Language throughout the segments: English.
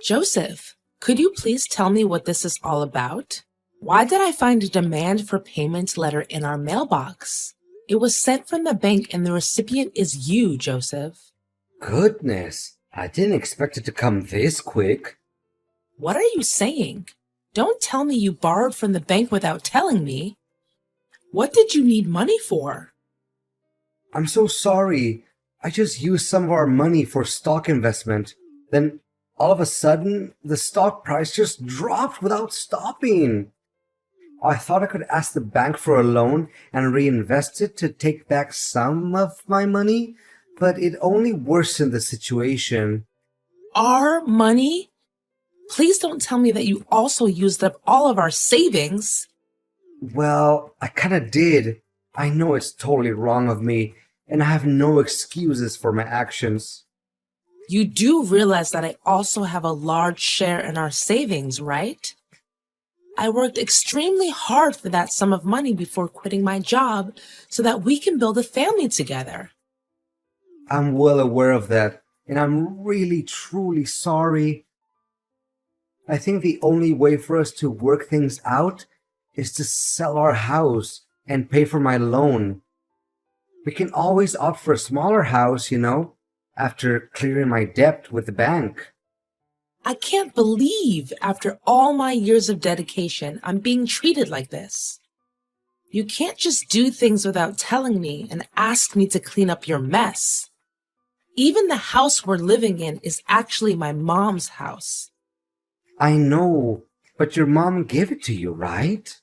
Joseph, could you please tell me what this is all about? Why did I find a demand for payment letter in our mailbox? It was sent from the bank and the recipient is you, Joseph. Goodness, I didn't expect it to come this quick. What are you saying? Don't tell me you borrowed from the bank without telling me. What did you need money for? I'm so sorry. I just used some of our money for stock investment. Then, all of a sudden, the stock price just dropped without stopping. I thought I could ask the bank for a loan and reinvest it to take back some of my money, but it only worsened the situation. Our money? Please don't tell me that you also used up all of our savings. Well, I kinda did. I know it's totally wrong of me, and I have no excuses for my actions. You do realize that I also have a large share in our savings, right? I worked extremely hard for that sum of money before quitting my job so that we can build a family together. I'm well aware of that, and I'm really truly sorry. I think the only way for us to work things out is to sell our house and pay for my loan. We can always opt for a smaller house, after clearing my debt with the bank. I can't believe after all my years of dedication, I'm being treated like this. You can't just do things without telling me and ask me to clean up your mess. Even the house we're living in is actually my mom's house. I know, but your mom gave it to you, right?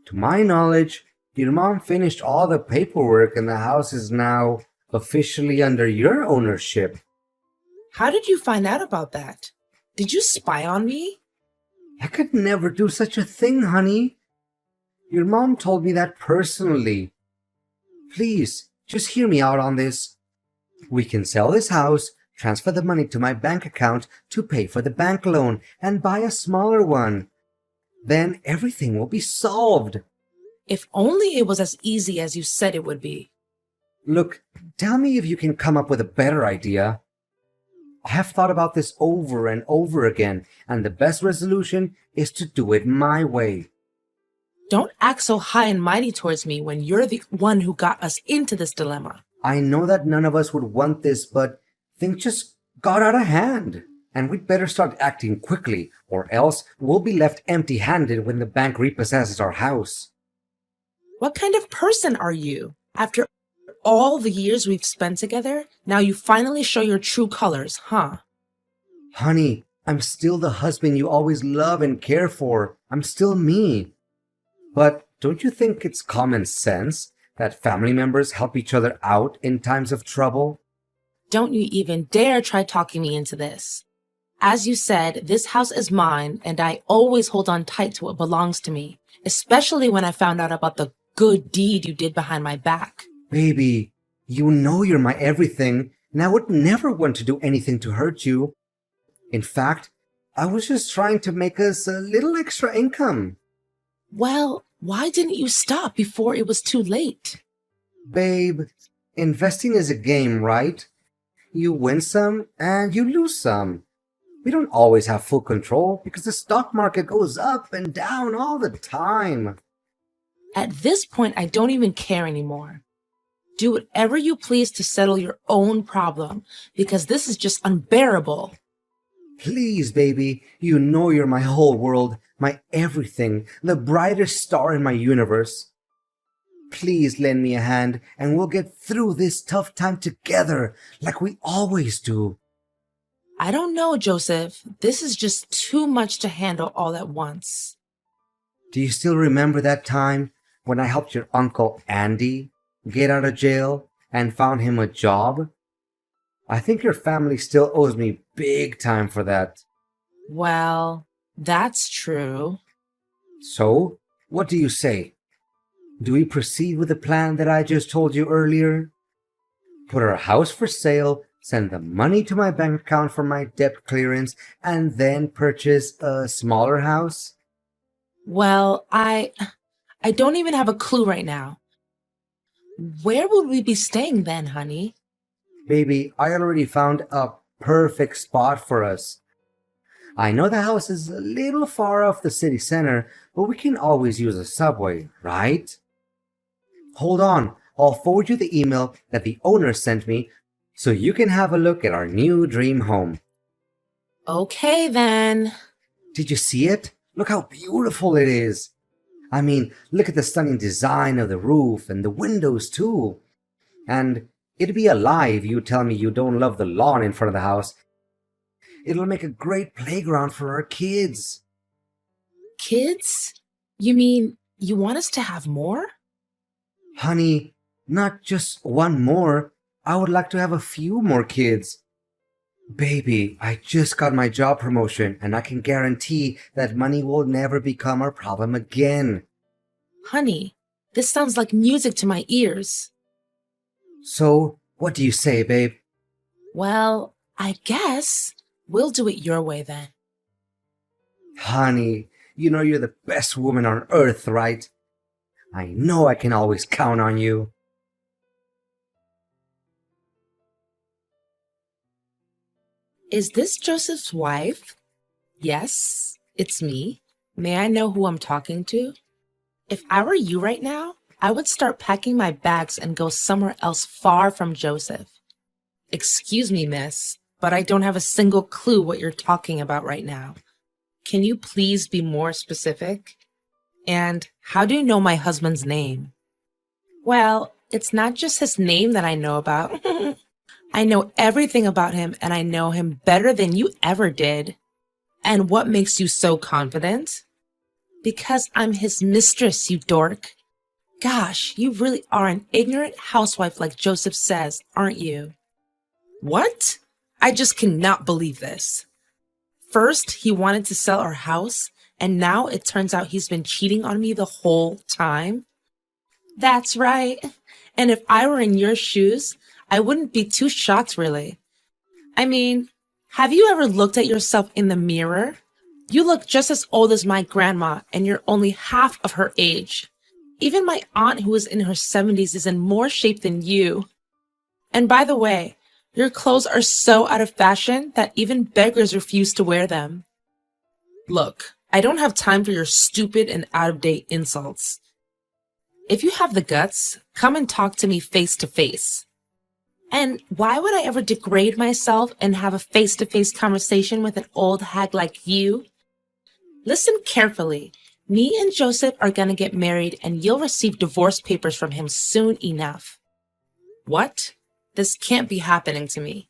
To my knowledge, your mom finished all the paperwork and the house is now officially under your ownership. How did you find out about that? Did you spy on me? I could never do such a thing, honey. Your mom told me that personally. Please, just hear me out on this. We can sell this house, transfer the money to my bank account to pay for the bank loan, and buy a smaller one. Then everything will be solved. If only it was as easy as you said it would be. Look, tell me if you can come up with a better idea. I have thought about this over and over again, and the best resolution is to do it my way. Don't act so high and mighty towards me when you're the one who got us into this dilemma. I know that none of us would want this, but things just got out of hand. And we'd better start acting quickly, or else we'll be left empty-handed when the bank repossesses our house. What kind of person are you? After all the years we've spent together, now you finally show your true colors, huh? Honey, I'm still the husband you always love and care for. I'm still me. But don't you think it's common sense that family members help each other out in times of trouble? Don't you even dare try talking me into this. As you said, this house is mine, and I always hold on tight to what belongs to me, especially when I found out about the good deed you did behind my back. Baby, you know you're my everything, and I would never want to do anything to hurt you. In fact, I was just trying to make us a little extra income. Well, why didn't you stop before it was too late? Babe, investing is a game, right? You win some and you lose some. We don't always have full control because the stock market goes up and down all the time. At this point, I don't even care anymore. Do whatever you please to settle your own problem, because this is just unbearable. Please, baby, you know you're my whole world, my everything, the brightest star in my universe. Please lend me a hand and we'll get through this tough time together like we always do. I don't know, Joseph. This is just too much to handle all at once. Do you still remember that time when I helped your uncle Andy get out of jail and found him a job? I think your family still owes me big time for that. Well, that's true. So, what do you say? Do we proceed with the plan that I just told you earlier? Put our house for sale, send the money to my bank account for my debt clearance, and then purchase a smaller house? Well, I don't even have a clue right now. Where would we be staying then, honey? Baby, I already found a perfect spot for us. I know the house is a little far off the city center, but we can always use a subway, right? Hold on, I'll forward you the email that the owner sent me so you can have a look at our new dream home. Okay, then. Did you see it? Look how beautiful it is. I mean, look at the stunning design of the roof and the windows, too. And it'd be a lie if you tell me you don't love the lawn in front of the house. It'll make a great playground for our kids. Kids? You mean you want us to have more? Honey, not just one more. I would like to have a few more kids. Baby, I just got my job promotion and I can guarantee that money will never become our problem again. Honey, this sounds like music to my ears. So, what do you say, babe? Well, I guess we'll do it your way then. Honey, you know you're the best woman on earth, right? I know I can always count on you. Is this Joseph's wife? Yes, it's me. May I know who I'm talking to? If I were you right now, I would start packing my bags and go somewhere else far from Joseph. Excuse me, miss, but I don't have a single clue what you're talking about right now. Can you please be more specific? And how do you know my husband's name? Well, it's not just his name that I know about. I know everything about him, and I know him better than you ever did. And what makes you so confident? Because I'm his mistress, you dork. Gosh, you really are an ignorant housewife like Joseph says, aren't you? What? I just cannot believe this. First, he wanted to sell our house, and now it turns out he's been cheating on me the whole time. That's right. And if I were in your shoes, I wouldn't be too shocked, really. I mean, have you ever looked at yourself in the mirror? You look just as old as my grandma, and you're only half of her age. Even my aunt, who is in her 70s, is in more shape than you. And by the way, your clothes are so out of fashion that even beggars refuse to wear them. Look, I don't have time for your stupid and out-of-date insults. If you have the guts, come and talk to me face to face. And why would I ever degrade myself and have a face-to-face conversation with an old hag like you? Listen carefully. Me and Joseph are gonna get married and you'll receive divorce papers from him soon enough. What? This can't be happening to me.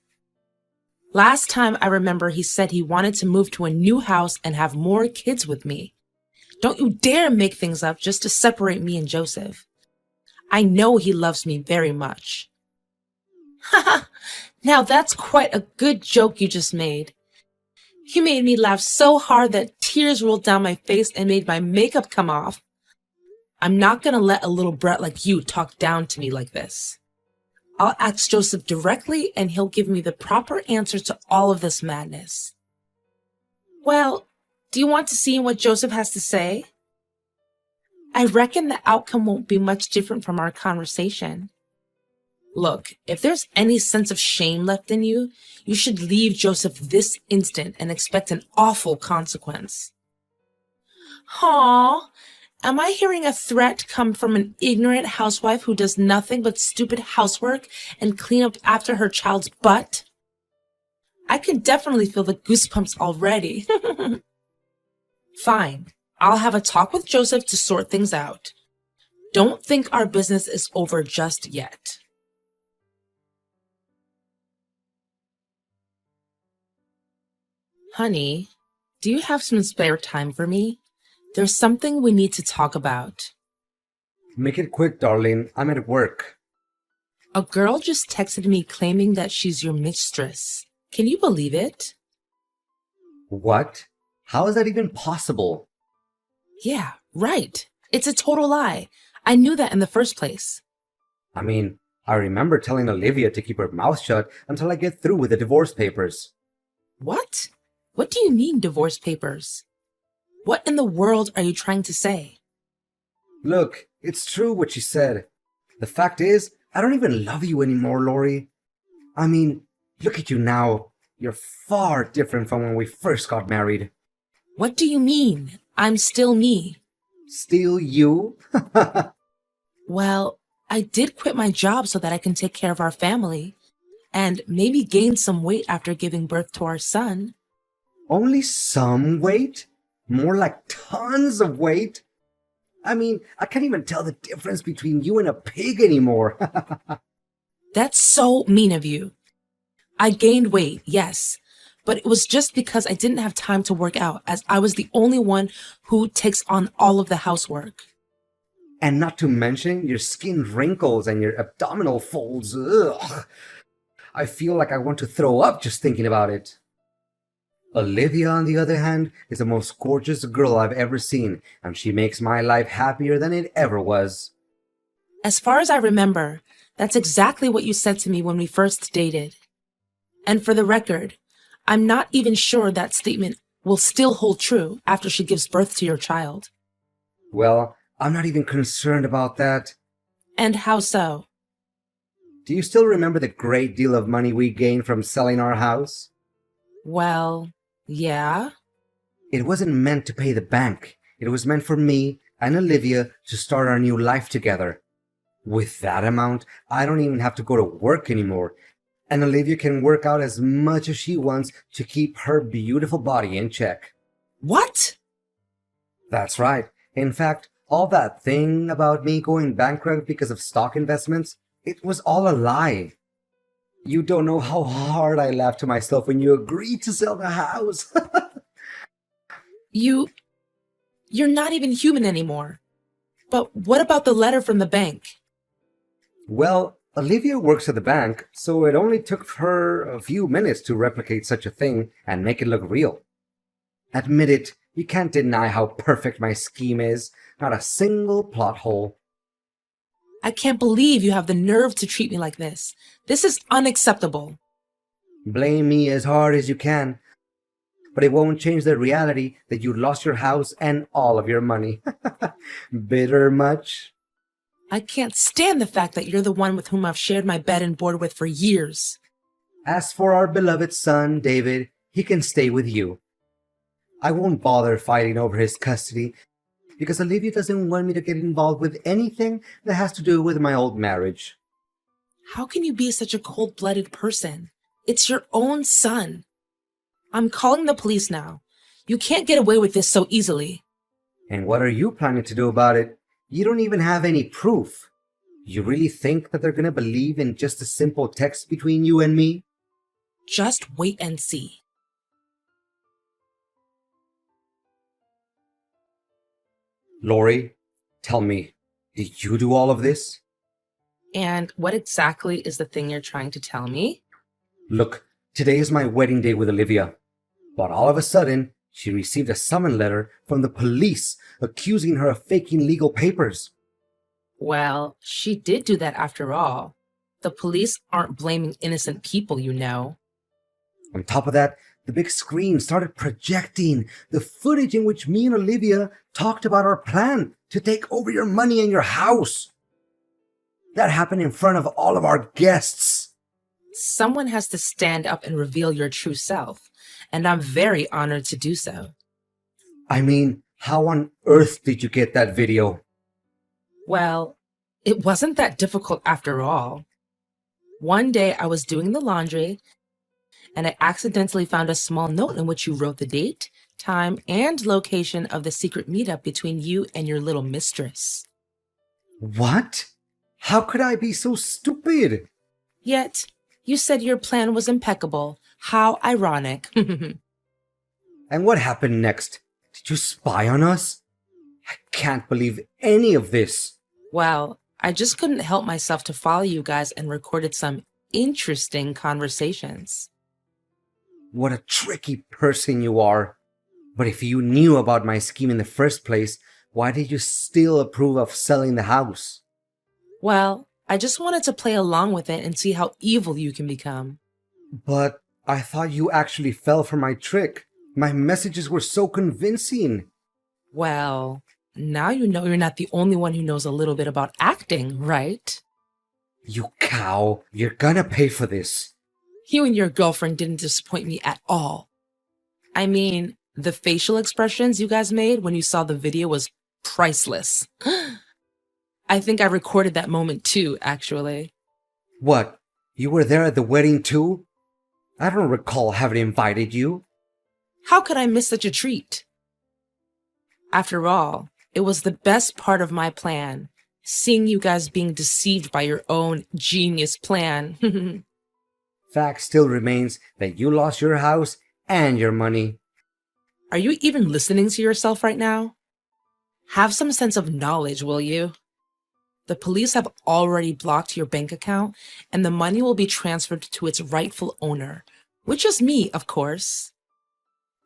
Last time I remember he said he wanted to move to a new house and have more kids with me. Don't you dare make things up just to separate me and Joseph. I know he loves me very much. Haha, now that's quite a good joke you just made. You made me laugh so hard that tears rolled down my face and made my makeup come off. I'm not gonna let a little brat like you talk down to me like this. I'll ask Joseph directly and he'll give me the proper answers to all of this madness. Well, do you want to see what Joseph has to say? I reckon the outcome won't be much different from our conversation. Look, if there's any sense of shame left in you, you should leave Joseph this instant and expect an awful consequence. Aw, am I hearing a threat come from an ignorant housewife who does nothing but stupid housework and clean up after her child's butt? I can definitely feel the goosebumps already. Fine, I'll have a talk with Joseph to sort things out. Don't think our business is over just yet. Honey, do you have some spare time for me? There's something we need to talk about. Make it quick, darling. I'm at work. A girl just texted me claiming that she's your mistress. Can you believe it? What? How is that even possible? Yeah, right. It's a total lie. I knew that in the first place. I mean, I remember telling Olivia to keep her mouth shut until I get through with the divorce papers. What? What do you mean, divorce papers? What in the world are you trying to say? Look, it's true what she said. The fact is, I don't even love you anymore, Lori. I mean, look at you now. You're far different from when we first got married. What do you mean? I'm still me. Still you? Well, I did quit my job so that I can take care of our family and maybe gain some weight after giving birth to our son. Only some weight? More like tons of weight? I mean, I can't even tell the difference between you and a pig anymore. That's so mean of you. I gained weight, yes, but it was just because I didn't have time to work out, as I was the only one who takes on all of the housework. And not to mention your skin wrinkles and your abdominal folds. Ugh. I feel like I want to throw up just thinking about it. Olivia, on the other hand, is the most gorgeous girl I've ever seen, and she makes my life happier than it ever was. As far as I remember, that's exactly what you said to me when we first dated. And for the record, I'm not even sure that statement will still hold true after she gives birth to your child. Well, I'm not even concerned about that. And how so? Do you still remember the great deal of money we gained from selling our house? Well, yeah. It wasn't meant to pay the bank. It was meant for me and Olivia to start our new life together. With that amount, I don't even have to go to work anymore. And Olivia can work out as much as she wants to keep her beautiful body in check. What? That's right. In fact, all that thing about me going bankrupt because of stock investments, it was all a lie. You don't know how hard I laughed to myself when you agreed to sell the house. You're not even human anymore. But what about the letter from the bank? Well, Olivia works at the bank, so it only took her a few minutes to replicate such a thing and make it look real. Admit it, you can't deny how perfect my scheme is. Not a single plot hole. I can't believe you have the nerve to treat me like this. This is unacceptable. Blame me as hard as you can, but it won't change the reality that you lost your house and all of your money. Bitter much? I can't stand the fact that you're the one with whom I've shared my bed and board with for years. As for our beloved son, David, he can stay with you. I won't bother fighting over his custody, because Olivia doesn't want me to get involved with anything that has to do with my old marriage. How can you be such a cold-blooded person? It's your own son. I'm calling the police now. You can't get away with this so easily. And what are you planning to do about it? You don't even have any proof. You really think that they're gonna believe in just a simple text between you and me? Just wait and see. Lori, tell me, did you do all of this? And what exactly is the thing you're trying to tell me? Look, today is my wedding day with Olivia. But all of a sudden, she received a summons letter from the police accusing her of faking legal papers. Well, she did do that after all. The police aren't blaming innocent people, you know. On top of that, the big screen started projecting the footage in which me and Olivia talked about our plan to take over your money and your house. That happened in front of all of our guests. Someone has to stand up and reveal your true self, and I'm very honored to do so. I mean, how on earth did you get that video? Well, it wasn't that difficult after all. One day I was doing the laundry, and I accidentally found a small note in which you wrote the date, time, and location of the secret meetup between you and your little mistress. What? How could I be so stupid? Yet, you said your plan was impeccable. How ironic. And what happened next? Did you spy on us? I can't believe any of this. Well, I just couldn't help myself to follow you guys and recorded some interesting conversations. What a tricky person you are. But if you knew about my scheme in the first place, why did you still approve of selling the house? Well, I just wanted to play along with it and see how evil you can become. But I thought you actually fell for my trick. My messages were so convincing. Well, now you know you're not the only one who knows a little bit about acting, right? You cow, you're gonna pay for this. You and your girlfriend didn't disappoint me at all. I mean, the facial expressions you guys made when you saw the video was priceless. I think I recorded that moment too, actually. What? You were there at the wedding too? I don't recall having invited you. How could I miss such a treat? After all, it was the best part of my plan, seeing you guys being deceived by your own genius plan. Fact still remains that you lost your house and your money. Are you even listening to yourself right now? Have some sense of knowledge, will you? The police have already blocked your bank account, and the money will be transferred to its rightful owner, which is me, of course.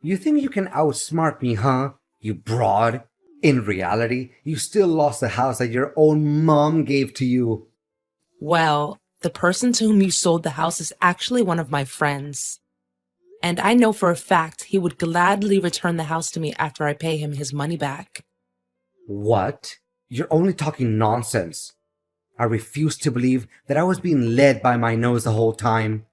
You think you can outsmart me, huh? You broad. In reality, you still lost the house that your own mom gave to you. Well, the person to whom you sold the house is actually one of my friends. And I know for a fact he would gladly return the house to me after I pay him his money back. What? You're only talking nonsense. I refuse to believe that I was being led by my nose the whole time.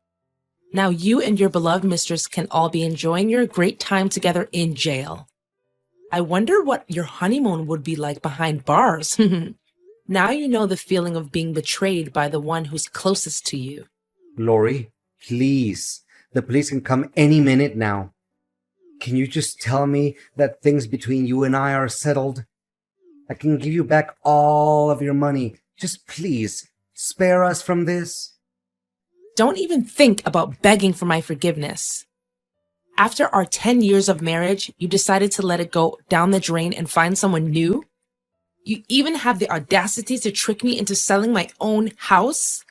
Now you and your beloved mistress can all be enjoying your great time together in jail. I wonder what your honeymoon would be like behind bars. Now you know the feeling of being betrayed by the one who's closest to you. Lori, please. The police can come any minute now. Can you just tell me that things between you and I are settled? I can give you back all of your money. Just please, spare us from this. Don't even think about begging for my forgiveness. After our 10 years of marriage, you decided to let it go down the drain and find someone new? You even have the audacity to trick me into selling my own house?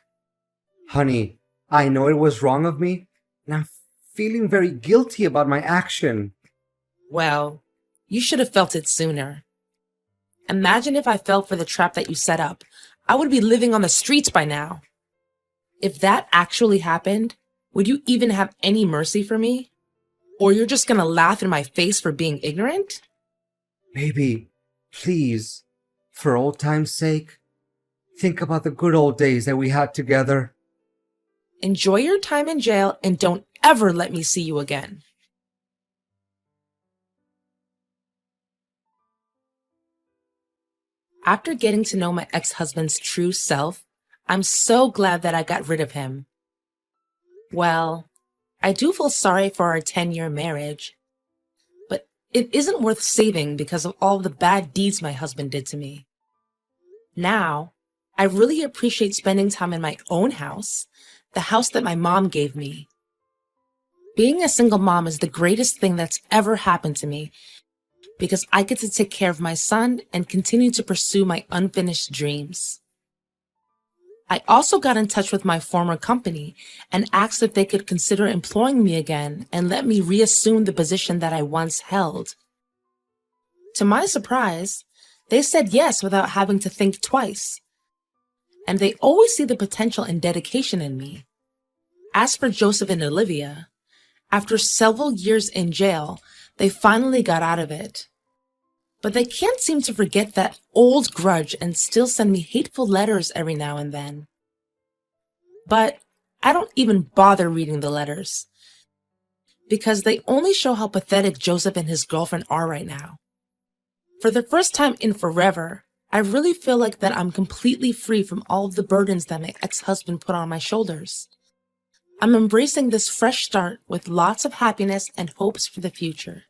Honey, I know it was wrong of me, and I'm feeling very guilty about my action. Well, you should have felt it sooner. Imagine if I fell for the trap that you set up. I would be living on the streets by now. If that actually happened, would you even have any mercy for me? Or you're just gonna laugh in my face for being ignorant? Baby, please, for old time's sake, think about the good old days that we had together. Enjoy your time in jail and don't ever let me see you again. After getting to know my ex-husband's true self, I'm so glad that I got rid of him. Well, I do feel sorry for our 10-year marriage, but it isn't worth saving because of all the bad deeds my husband did to me. Now, I really appreciate spending time in my own house, the house that my mom gave me. Being a single mom is the greatest thing that's ever happened to me because I get to take care of my son and continue to pursue my unfinished dreams. I also got in touch with my former company and asked if they could consider employing me again and let me reassume the position that I once held. To my surprise, they said yes without having to think twice. And they always see the potential and dedication in me. As for Joseph and Olivia, after several years in jail, they finally got out of it. But they can't seem to forget that old grudge and still send me hateful letters every now and then. But I don't even bother reading the letters, because they only show how pathetic Joseph and his girlfriend are right now. For the first time in forever, I really feel like that I'm completely free from all of the burdens that my ex-husband put on my shoulders. I'm embracing this fresh start with lots of happiness and hopes for the future.